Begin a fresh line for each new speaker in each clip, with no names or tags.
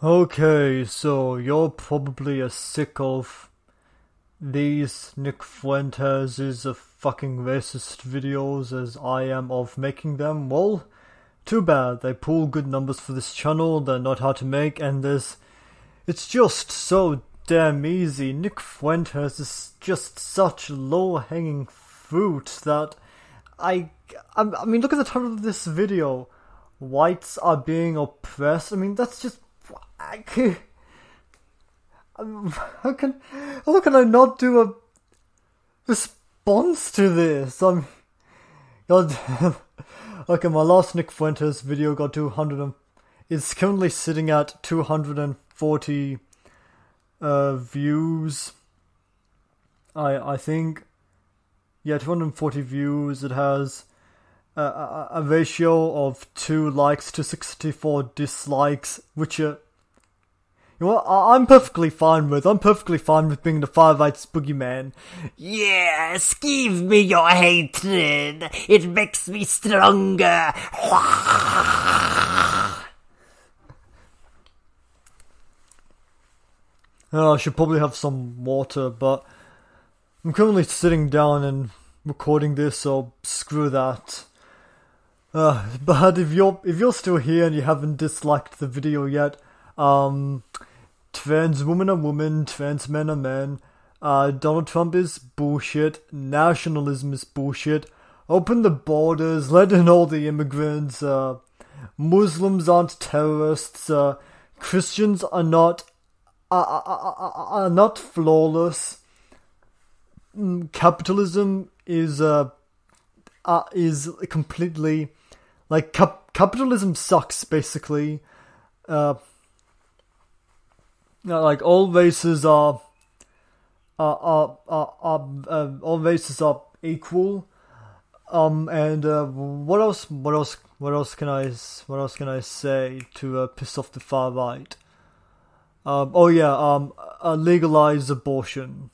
Okay, so you're probably sick of these Nick Fuentes is a fucking racist videos as I am of making them. Well, too bad. They pull good numbers for this channel, they're not hard to make, and it's just so damn easy. Nick Fuentes is just such low-hanging fruit that I mean, look at the title of this video. Whites are being oppressed. I mean, that's just... how can I not do a response to this? God damn. Okay, my last Nick Fuentes video got 200 and it's currently sitting at 240 views. I think, yeah, 240 views. It has a ratio of 2 likes to 64 dislikes, which are, you know what, I'm perfectly fine with. I'm perfectly fine with being the far right's boogeyman.
Yes, give me your hatred. It makes me stronger.
I should probably have some water, but I'm currently sitting down and recording this, so screw that. But if you're still here and you haven't disliked the video yet, trans women are women, trans men are men, Donald Trump is bullshit, nationalism is bullshit, open the borders, let in all the immigrants, Muslims aren't terrorists, Christians are not flawless, capitalism is completely, like, capitalism sucks, basically. Like, all races are equal. And what else can I say to piss off the far right? Legalize abortion.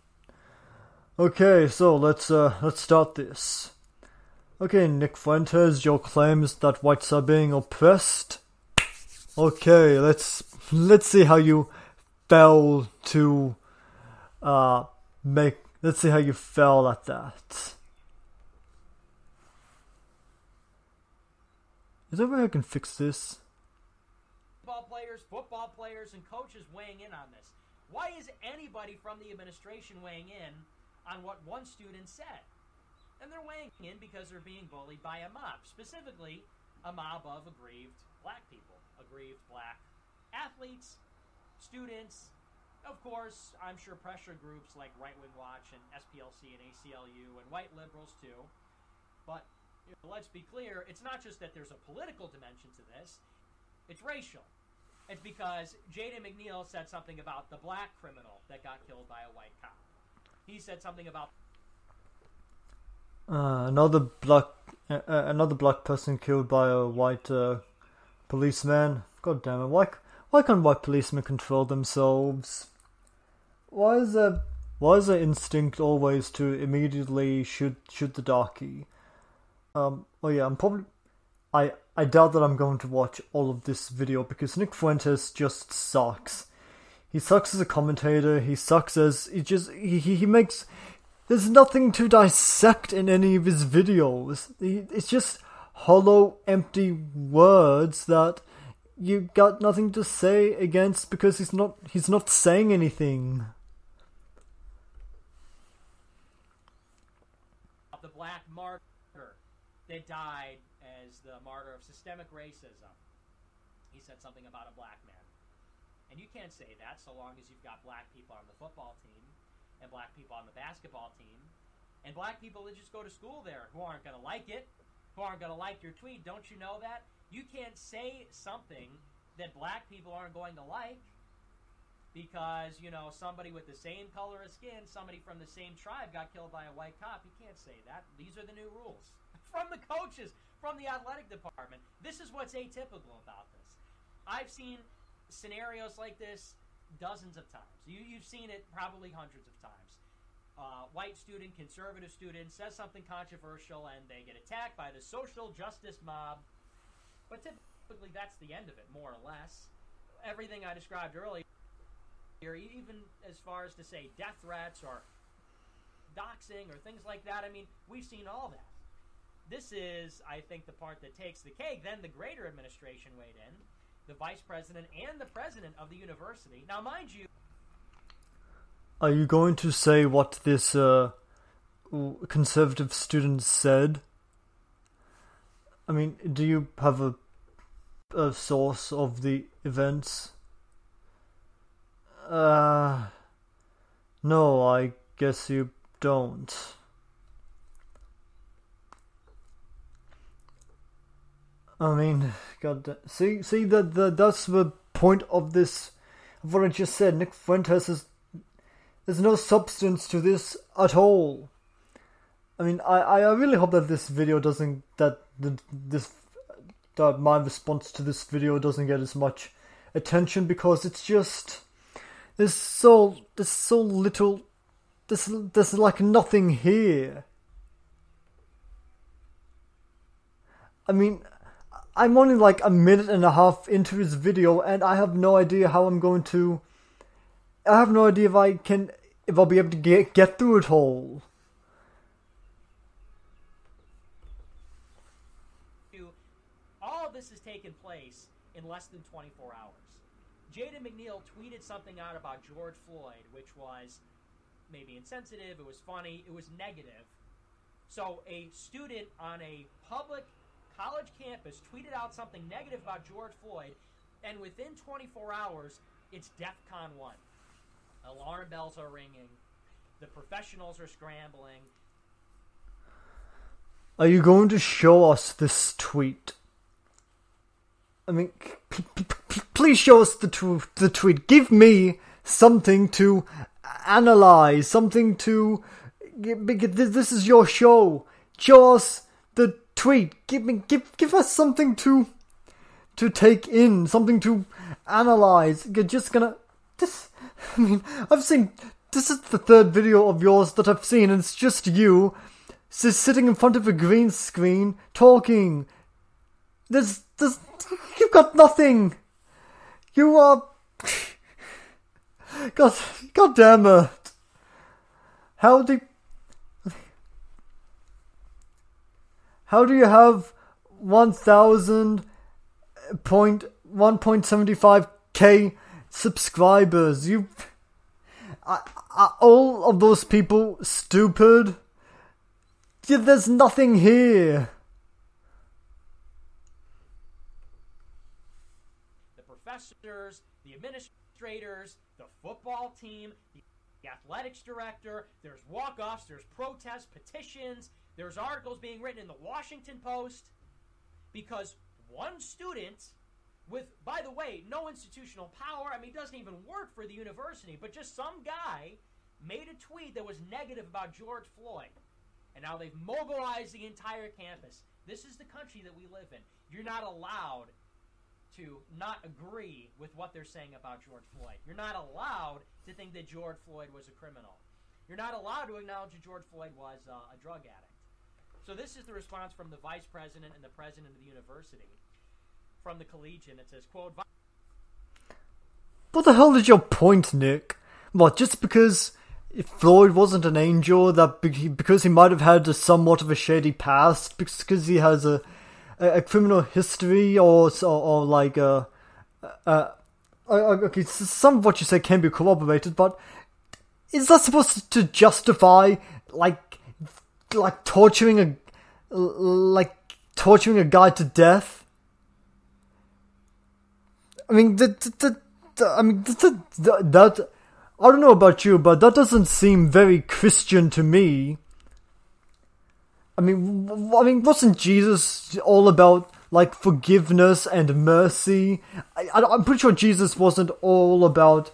Okay, so let's start this. Okay, Nick Fuentes, your claims that whites are being oppressed. Okay, let's see how you fell to let's see how you fell at that. Is there a way I can fix this?
Football players, and coaches weighing in on this. Why is anybody from the administration weighing in on what one student said? And they're weighing in because they're being bullied by a mob, specifically a mob of aggrieved black people, aggrieved black athletes, students, of course, I'm sure pressure groups like Right Wing Watch and SPLC and ACLU and white liberals too. But let's be clear, it's not just that there's a political dimension to this, it's racial. It's because Jaden McNeil said something about the black criminal that got killed by a white cop. He said something about
another black person killed by a white policeman. God damn it! Why can't white policemen control themselves? Why is there instinct always to immediately shoot the darkie? I doubt that I'm going to watch all of this video because Nick Fuentes just sucks. He sucks as a commentator. He sucks as he makes. There's nothing to dissect in any of his videos. It's just hollow, empty words that you got nothing to say against because he's not saying anything.
the black martyr that died as the martyr of systemic racism. He said something about a black man. And you can't say that so long as you've got black people on the football team and black people on the basketball team and black people that just go to school there who aren't going to like it, who aren't going to like your tweet. Don't you know that? You can't say something that black people aren't going to like because, you know, somebody with the same color of skin, somebody from the same tribe got killed by a white cop. You can't say that. These are the new rules. From the coaches, from the athletic department. This is what's atypical about this. I've seen scenarios like this dozens of times. You've seen it probably hundreds of times. White student, conservative student says something controversial and they get attacked by the social justice mob. But typically that's the end of it, more or less. everything I described earlier, even as far as to say death threats or doxing or things like that. I mean, we've seen all that. This is, I think, the part that takes the cake. Then the greater administration weighed in, the vice president and the president of the university. Now, mind you...
Are you going to say what this conservative student said? I mean, do you have a source of the events? No, I guess you don't. I mean, God, see that's the point of this, of what I just said. Nick Fuentes is, there's no substance to this at all. I mean, I really hope that this video doesn't, that my response to this video doesn't get as much attention, because it's just, there's so little, there's like nothing here. I mean, I'm only like a minute and a half into his video, and I have no idea how I'm going to, I have no idea if I'll be able to get through it all.
All of this has taken place in less than 24 hours. Jaden McNeil tweeted something out about George Floyd, which was maybe insensitive, it was funny, it was negative. So a student on a public college campus tweeted out something negative about George Floyd, and within 24 hours, it's DEFCON 1. Alarm bells are ringing. The professionals are scrambling.
Are you going to show us this tweet? I mean, please show us the tweet. Give me something to analyze, something to... This is your show. Show us the tweet. Give us something to take in, something to analyze. You're just gonna... I mean, I've seen... This is the third video of yours that I've seen, and it's just you sitting in front of a green screen, talking. You've got nothing. You are... God damn it. How do you have 1,175k subscribers? Are all of those people stupid? Yeah, there's nothing here.
The professors, the administrators, the football team, the athletics director, there's walk-offs, there's protests, petitions, there's articles being written in the Washington Post, because one student with, by the way, no institutional power, I mean, it doesn't even work for the university, but just some guy made a tweet that was negative about George Floyd. And now they've mobilized the entire campus. This is the country that we live in. You're not allowed to not agree with what they're saying about George Floyd. You're not allowed to think that George Floyd was a criminal. You're not allowed to acknowledge that George Floyd was a drug addict. So this is the response from the vice president and the president of the university. From the Collegian, it says, quote...
What the hell is your point, Nick? What, just because Floyd wasn't an angel, because he might have had somewhat of a shady past, because he has a criminal history, or like okay, some of what you say can be corroborated, but is that supposed to justify like torturing a guy to death? I mean, that I don't know about you, but that doesn't seem very Christian to me. I mean, wasn't Jesus all about like forgiveness and mercy? I'm pretty sure Jesus wasn't all about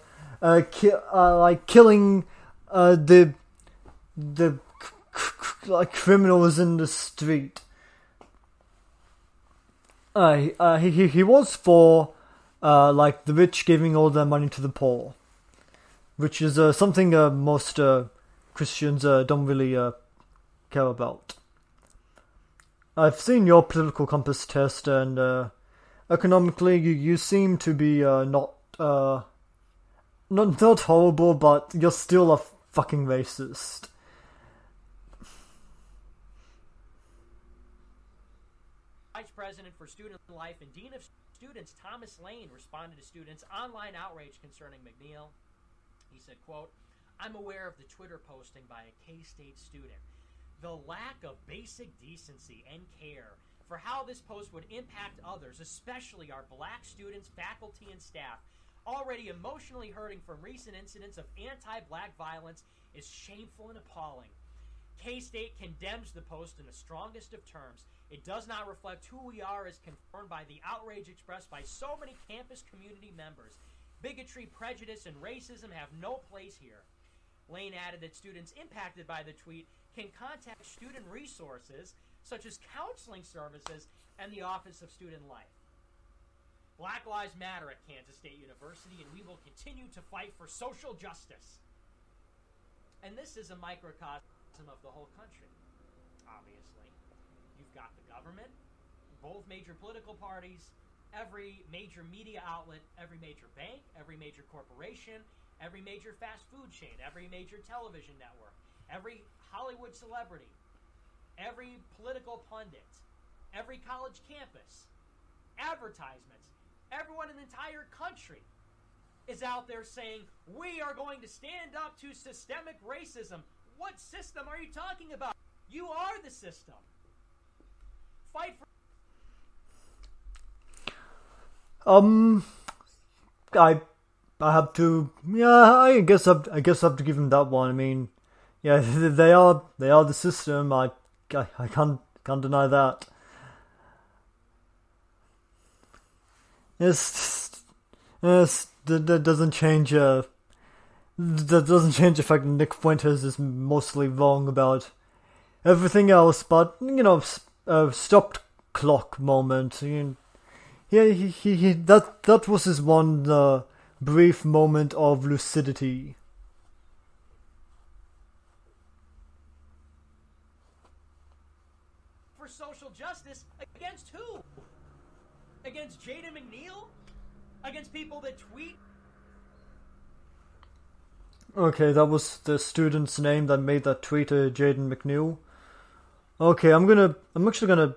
killing the criminals in the street. He was for like the rich giving all their money to the poor, which is something most Christians don't really care about. I've seen your political compass test, and economically you seem to be not not horrible, but you're still a fucking racist.
Vice President for Student Life and Dean of Students Thomas Lane responded to students' online outrage concerning McNeil. He said, quote, "I'm aware of the Twitter posting by a K-State student. The lack of basic decency and care for how this post would impact others, especially our black students, faculty, and staff, already emotionally hurting from recent incidents of anti-black violence, is shameful and appalling. K-State condemns the post in the strongest of terms. It does not reflect who we are as confirmed by the outrage expressed by so many campus community members. Bigotry, prejudice, and racism have no place here." Lane added that students impacted by the tweet can contact student resources such as counseling services and the Office of Student Life. Black Lives Matter at Kansas State University, and we will continue to fight for social justice. And this is a microcosm of the whole country, obviously. You've got the government, both major political parties, every major media outlet, every major bank, every major corporation, every major fast food chain, every major television network, every Hollywood celebrity, every political pundit, every college campus, advertisements, everyone in the entire country is out there saying, we are going to stand up to systemic racism. What system are you talking about? You are the system. Fight for...
I have to, yeah, I guess I have to give him that one. I mean, yeah, they are the system. I can't deny that. That doesn't change. That doesn't change the fact that Nick Fuentes is mostly wrong about everything else. But you know, stopped clock moment. Yeah, he that was his one brief moment of lucidity.
For social justice against who? Against Jaden McNeil? Against people that tweet?
Okay, that was the student's name that made that tweet, Jaden McNeil. Okay, I'm actually gonna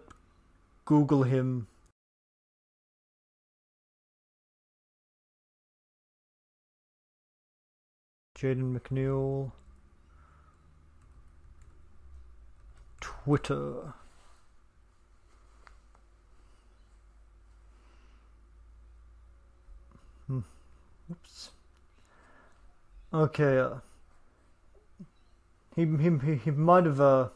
Google him. Jaden McNeil. Twitter. Oops. Okay, he might have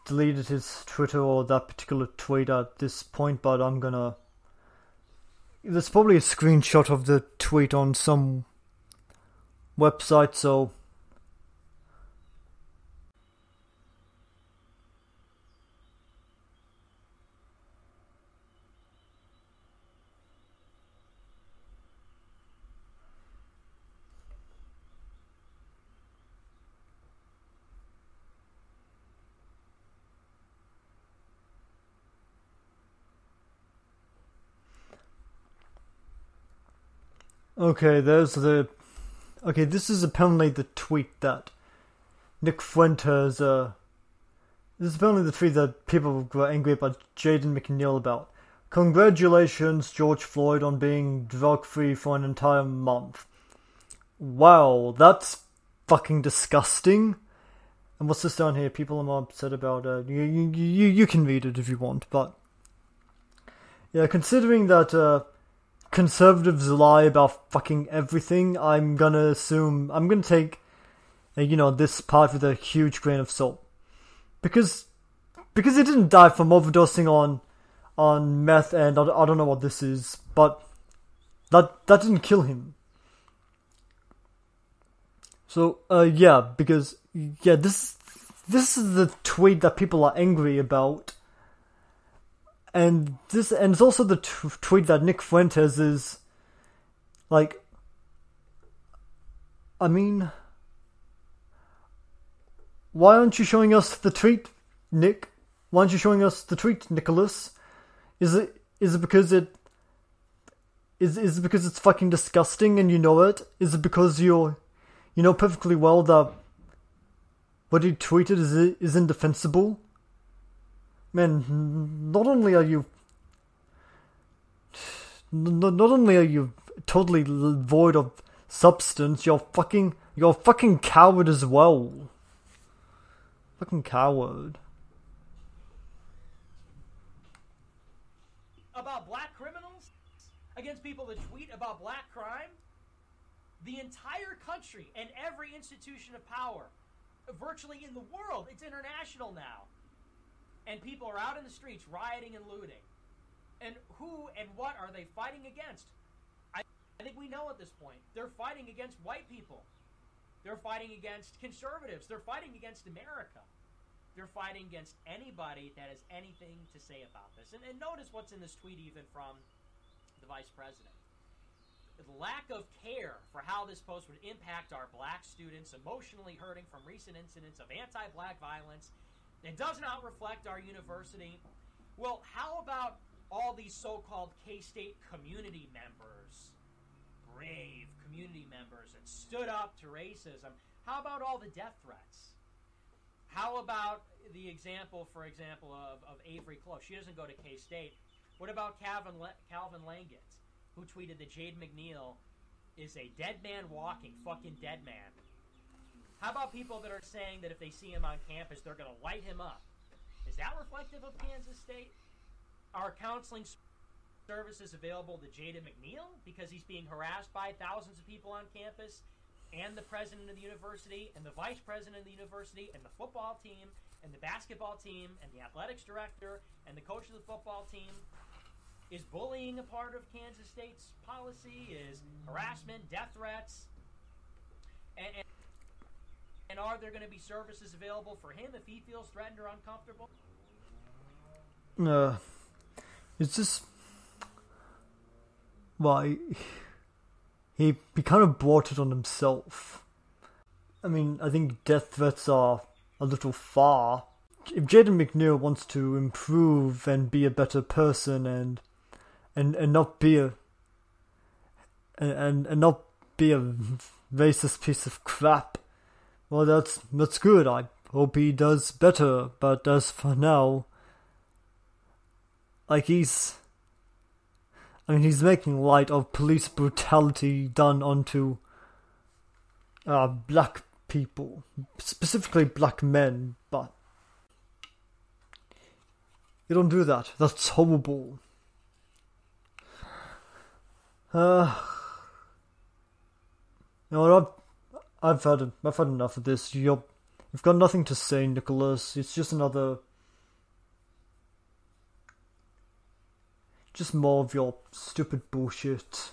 deleted his Twitter or that particular tweet at this point, but I'm gonna... There's probably a screenshot of the tweet on some website, so... Okay, there's the... Okay, this is apparently the tweet that Nick Fuentes, this is apparently the tweet that people were angry about Jaden McNeil about. Congratulations, George Floyd, on being drug-free for an entire month. Wow, that's fucking disgusting. And what's this down here? People are more upset about, you can read it if you want, but... Yeah, considering that, conservatives lie about fucking everything, I'm gonna take, this part with a huge grain of salt. Because he didn't die from overdosing on meth, and I don't know what this is, but that didn't kill him. So, this is the tweet that people are angry about. And it's also the tweet that Nick Fuentes is, like, I mean, why aren't you showing us the tweet, Nick? Why aren't you showing us the tweet, Nicholas? Is it because Is it because it's fucking disgusting and you know it? Is it because you know perfectly well that what he tweeted is indefensible? Man, not only are you totally void of substance, you're a fucking coward as well. Fucking coward.
About black criminals? Against people that tweet about black crime? The entire country and every institution of power, virtually in the world, it's international now. And people are out in the streets rioting and looting. And who and what are they fighting against? I think we know at this point. They're fighting against white people. They're fighting against conservatives. They're fighting against America. They're fighting against anybody that has anything to say about this. And notice what's in this tweet even from the vice president. The lack of care for how this post would impact our black students, emotionally hurting from recent incidents of anti-black violence. It does not reflect our university. Well, how about all these so-called K-State community members, brave community members that stood up to racism? How about all the death threats? How about the example, for example, of Avery Close? She doesn't go to K-State. What about Calvin Langett, who tweeted that Jaden McNeil is a dead man walking, fucking dead man? How about people that are saying that if they see him on campus, they're going to light him up? Is that reflective of Kansas State? Are counseling services available to Jaden McNeil because he's being harassed by thousands of people on campus, and the president of the university, and the vice president of the university, and the football team, and the basketball team, and the athletics director, and the coach of the football team? Is bullying a part of Kansas State's policy? Is harassment, death threats? And are there going to be services available for him if he feels threatened or uncomfortable?
It's just... Well, he kind of brought it on himself. I mean, I think death threats are a little far. If Jaden McNeil wants to improve and be a better person and not be a not be a racist piece of crap, well, that's good. I hope he does better. But as for now, like he's making light of police brutality done onto black people, specifically black men. But you don't do that. That's horrible. You know what? I've had enough of this. You've got nothing to say, Nicholas. It's just just more of your stupid bullshit.